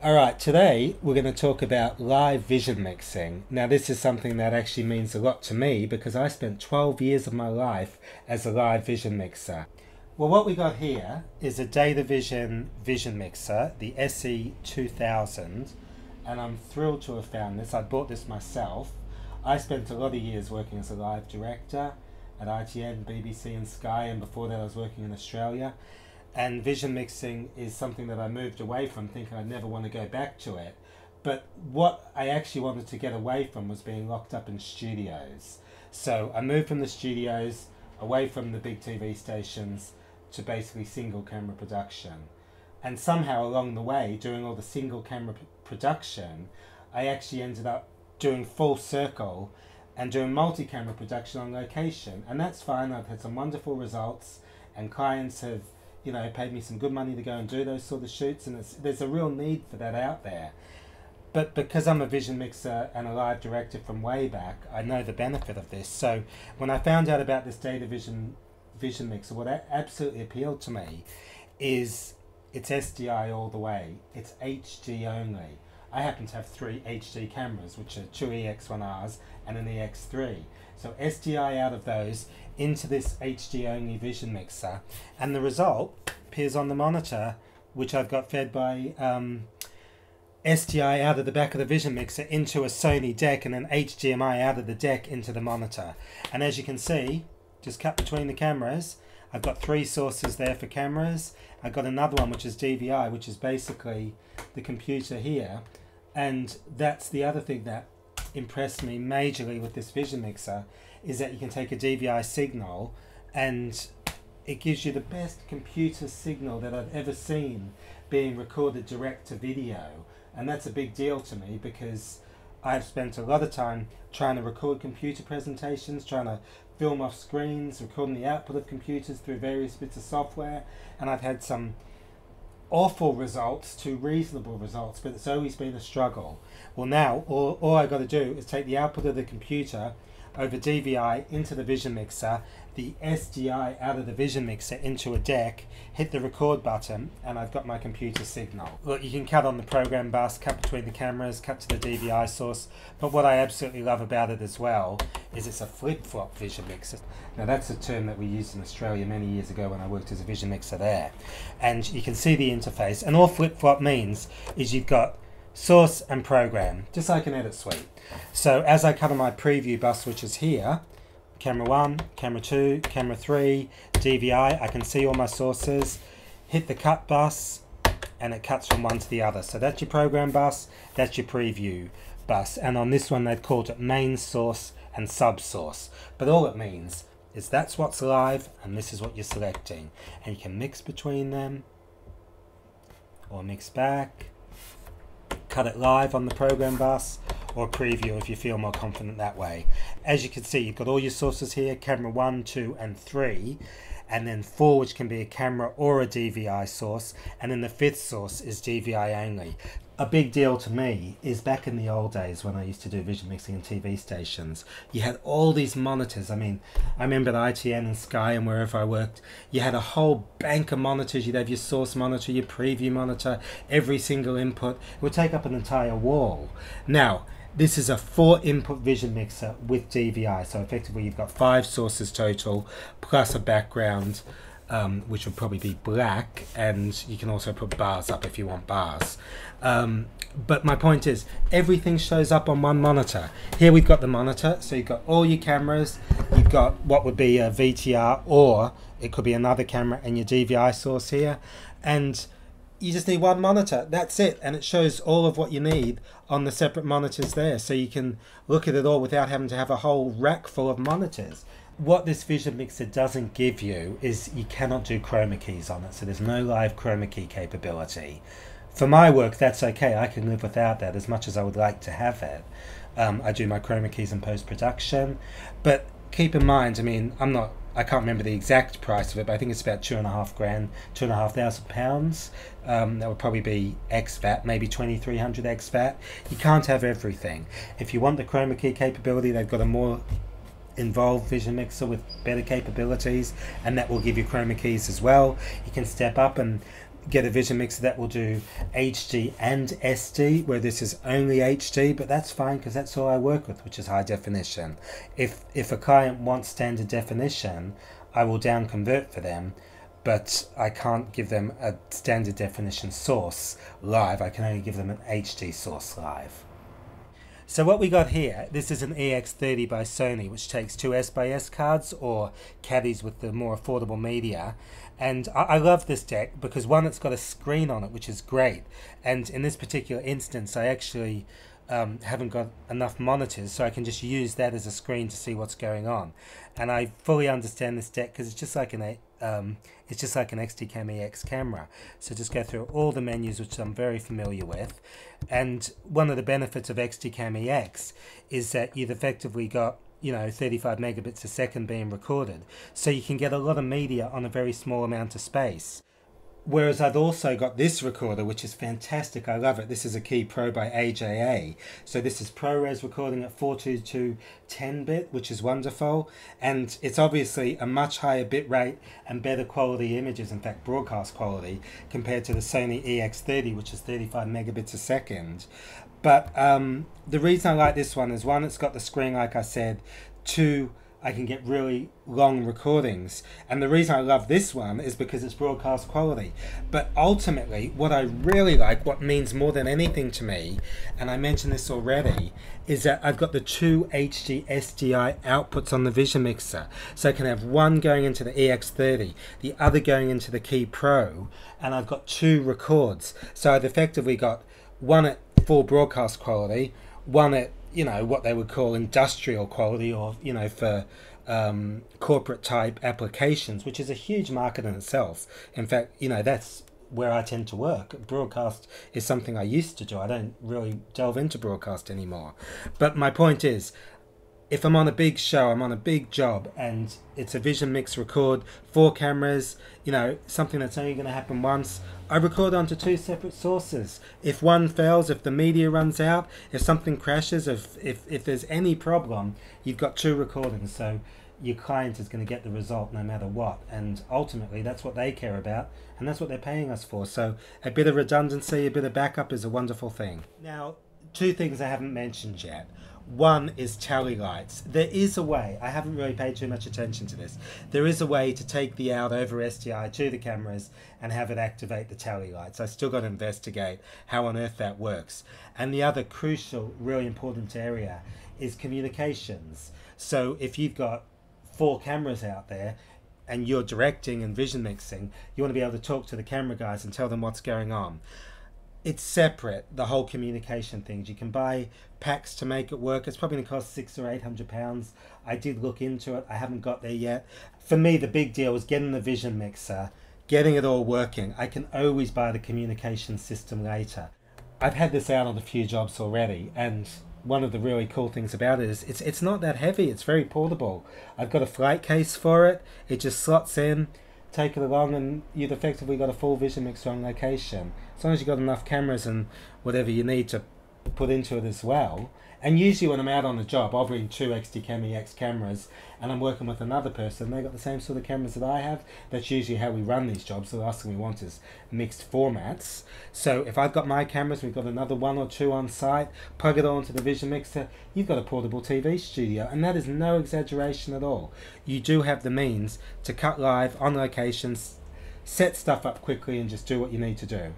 Alright, today we're going to talk about live vision mixing. Now, this is something that actually means a lot to me because I spent 12 years of my life as a live vision mixer. Well, what we got here is a DataVision vision mixer, the SE2000, and I'm thrilled to have found this. I bought this myself. I spent a lot of years working as a live director at ITN, BBC and Sky, and before that I was working in Australia. And vision mixing is something that I moved away from, thinking I'd never want to go back to it. But what I actually wanted to get away from was being locked up in studios. So I moved from the studios, away from the big TV stations, to basically single camera production. And somehow along the way, doing all the single camera production, I actually ended up doing full circle and doing multi-camera production on location. And that's fine. I've had some wonderful results, and clients have paid me some good money to go and do those sort of shoots, and there's a real need for that out there. But because I'm a vision mixer and a live director from way back, I know the benefit of this. So when I found out about this DataVision vision mixer, what absolutely appealed to me is it's SDI all the way. It's HD only. I happen to have 3 HD cameras, which are 2 EX1Rs and an EX3. So SDI out of those into this HD only vision mixer, and the result appears on the monitor, which I've got fed by SDI out of the back of the vision mixer into a Sony deck, and then HDMI out of the deck into the monitor. And as you can see, just cut between the cameras, I've got 3 sources there for cameras. I've got another one which is DVI, which is basically the computer here. And that's the other thing that impressed me majorly with this vision mixer, is that you can take a DVI signal and it gives you the best computer signal that I've ever seen being recorded direct to video. And that's a big deal to me because I've spent a lot of time trying to record computer presentations, trying to film off screens, recording the output of computers through various bits of software, and I've had some awful results to reasonable results, but it's always been a struggle. Well, now all I got to do is take the output of the computer over DVI into the vision mixer, the SDI out of the vision mixer into a deck, hit the record button, and I've got my computer signal. Look, you can cut on the program bus, cut between the cameras, cut to the DVI source, but what I absolutely love about it as well is it's a flip-flop vision mixer. Now that's a term that we used in Australia many years ago when I worked as a vision mixer there. And you can see the interface, and all flip-flop means is you've got source and program, just like an edit suite. So as I cut on my preview bus, which is here, camera 1, camera 2, camera 3, DVI, I can see all my sources, hit the cut bus, and it cuts from one to the other. So that's your program bus, that's your preview bus. And on this one they've called it main source and sub source. But all it means is that's what's live and this is what you're selecting. And you can mix between them or mix back, cut it live on the program bus, or preview if you feel more confident that way. As you can see, you've got all your sources here, camera 1, 2 and 3, and then 4, which can be a camera or a DVI source, and then the 5th source is DVI only. A big deal to me is back in the old days when I used to do vision mixing in TV stations, you had all these monitors. I mean, I remember at ITN and Sky and wherever I worked, you had a whole bank of monitors. You'd have your source monitor, your preview monitor, every single input. It would take up an entire wall. Now, this is a 4-input vision mixer with DVI, so effectively you've got 5 sources total, plus a background, which would probably be black, and you can also put bars up if you want bars. But my point is, everything shows up on one monitor. Here we've got the monitor, so you've got all your cameras, you've got what would be a VTR, or it could be another camera and your DVI source here, and you just need one monitor, that's it, and it shows all of what you need on the separate monitors there, so you can look at it all without having to have a whole rack full of monitors. What this vision mixer doesn't give you is you cannot do chroma keys on it, so there's no live chroma key capability. For my work, that's okay, I can live without that as much as I would like to have it. I do my chroma keys in post-production, but keep in mind, I mean, I can't remember the exact price of it, but I think it's about £2,500, £2,500. That would probably be ex-VAT, maybe 2,300 ex-VAT. You can't have everything. If you want the chroma key capability, they've got a more involved vision mixer with better capabilities, and that will give you chroma keys as well. You can step up and get a vision mixer that will do HD and SD, where this is only HD, but that's fine because that's all I work with, which is high definition. If a client wants standard definition, I will down convert for them, but I can't give them a standard definition source live. I can only give them an HD source live. So what we got here, this is an EX30 by Sony, which takes two S/S cards or caddies with the more affordable media. And I love this deck because, one, it's got a screen on it, which is great. And in this particular instance, I actually haven't got enough monitors, so I can just use that as a screen to see what's going on. And I fully understand this deck because it's just like an XDCam EX camera. So just go through all the menus, which I'm very familiar with. And one of the benefits of XDCam EX is that you've effectively got, you know, 35 megabits a second being recorded, so you can get a lot of media on a very small amount of space. Whereas I've also got this recorder, which is fantastic. I love it. This is a Key Pro by AJA. So this is ProRes recording at 422 10-bit, which is wonderful. And it's obviously a much higher bit rate and better quality images, in fact broadcast quality, compared to the Sony EX30, which is 35 megabits a second. But the reason I like this one is, one, it's got the screen like I said. Two, I can get really long recordings. And the reason I love this one is because it's broadcast quality. But ultimately, what I really like, what means more than anything to me, and I mentioned this already, is that I've got the two HD SDI outputs on the Vision Mixer. So I can have one going into the EX30, the other going into the Key Pro, and I've got two records. So I've effectively got one at full broadcast quality, one at, you know, what they would call industrial quality, or, you know, for corporate type applications, which is a huge market in itself. In fact, you know, that's where I tend to work. Broadcast is something I used to do. I don't really delve into broadcast anymore. But my point is, if I'm on a big show, I'm on a big job, and it's a Vision Mix record, 4 cameras, you know, something that's only going to happen once, I record onto 2 separate sources. If one fails, if the media runs out, if something crashes, if there's any problem, you've got 2 recordings, so your client is going to get the result no matter what. And ultimately, that's what they care about, and that's what they're paying us for. So a bit of redundancy, a bit of backup is a wonderful thing. Now, 2 things I haven't mentioned yet. One is tally lights. There is a way, I haven't really paid too much attention to this, there is a way to take the out over SDI to the cameras and have it activate the tally lights. I still got to investigate how on earth that works. And the other crucial, really important area is communications. So if you've got 4 cameras out there and you're directing and vision mixing, you want to be able to talk to the camera guys and tell them what's going on. It's separate, the whole communication things. You can buy packs to make it work. It's probably going to cost £600 or £800. I did look into it. I haven't got there yet. For me, the big deal was getting the Vision Mixer, getting it all working. I can always buy the communication system later. I've had this out on a few jobs already, and one of the really cool things about it is it's not that heavy. It's very portable. I've got a flight case for it. It just slots in, take it along, and you've effectively got a full Vision Mixer on location. As long as you've got enough cameras and whatever you need to put into it as well. And usually when I'm out on a job, I'll bring 2 XDCam EX cameras, and I'm working with another person, they've got the same sort of cameras that I have. That's usually how we run these jobs. The last thing we want is mixed formats. So if I've got my cameras, we've got another 1 or 2 on site, plug it all into the Vision Mixer, you've got a portable TV studio, and that is no exaggeration at all. You do have the means to cut live on locations, set stuff up quickly, and just do what you need to do.